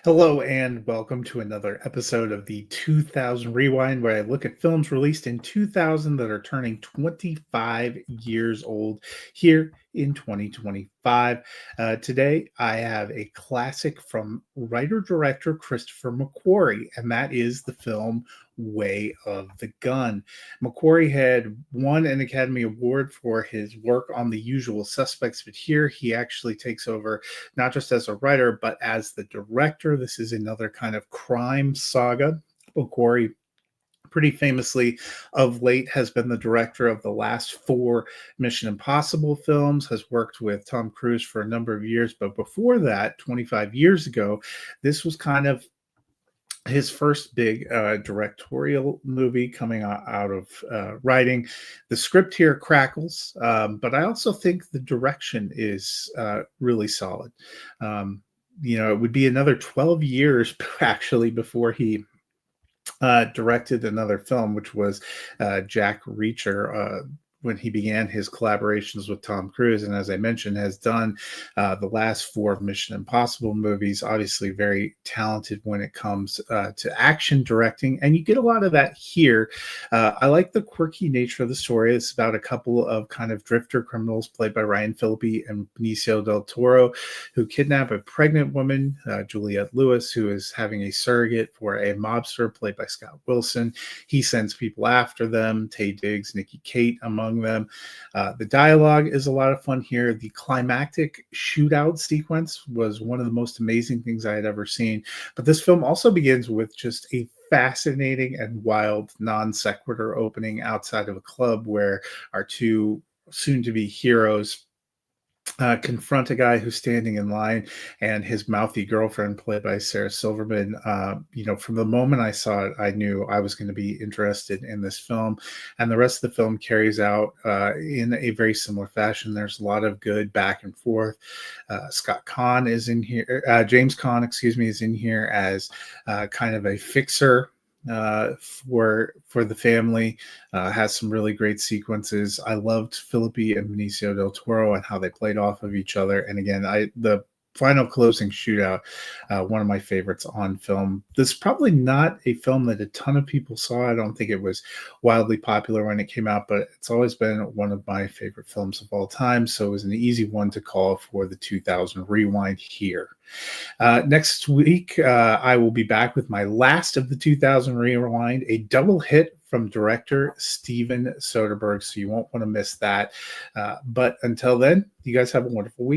Hello and welcome to another episode of the 2000 Rewind, where I look at films released in 2000 that are turning 25 years old here in 2025. Today, I have a classic from writer-director Christopher McQuarrie, and that is the film Way of the Gun. McQuarrie had won an Academy Award for his work on The Usual Suspects, but here he actually takes over not just as a writer, but as the director. This is another kind of crime saga. McQuarrie pretty famously of late has been the director of the last four Mission Impossible films, has worked with Tom Cruise for a number of years. But before that, 25 years ago, this was kind of his first big directorial movie coming out of writing. The script here crackles, but I also think the direction is really solid. It would be another 12 years actually before he directed another film, which was Jack Reacher. When he began his collaborations with Tom Cruise, and as I mentioned, has done the last four Mission Impossible movies. Obviously, very talented when it comes to action directing, and you get a lot of that here. I like the quirky nature of the story. It's about a couple of kind of drifter criminals played by Ryan Phillippe and Benicio del Toro, who kidnap a pregnant woman, Juliette Lewis, who is having a surrogate for a mobster played by Scott Wilson. He sends people after them, Taye Diggs, Nikki Cate among them. The dialogue is a lot of fun here. The climactic shootout sequence was one of the most amazing things I had ever seen. But this film also begins with just a fascinating and wild non sequitur opening outside of a club where our two soon to be heroes confront a guy who's standing in line, and his mouthy girlfriend, played by Sarah Silverman. From the moment I saw it, I knew I was going to be interested in this film, and the rest of the film carries out in a very similar fashion. There's a lot of good back and forth. Scott Conn is in here. James Conn, excuse me, is in here as kind of a fixer for the family. Has some really great sequences. I loved Phillippe and Benicio del Toro and how they played off of each other. And again, the final closing shootout, one of my favorites on film. This is probably not a film that a ton of people saw. I don't think it was wildly popular when it came out, but it's always been one of my favorite films of all time. So it was an easy one to call for the 2000 Rewind here. Next week, I will be back with my last of the 2000 Rewind, a double hit from director Steven Soderbergh. So you won't want to miss that. But until then, you guys have a wonderful week.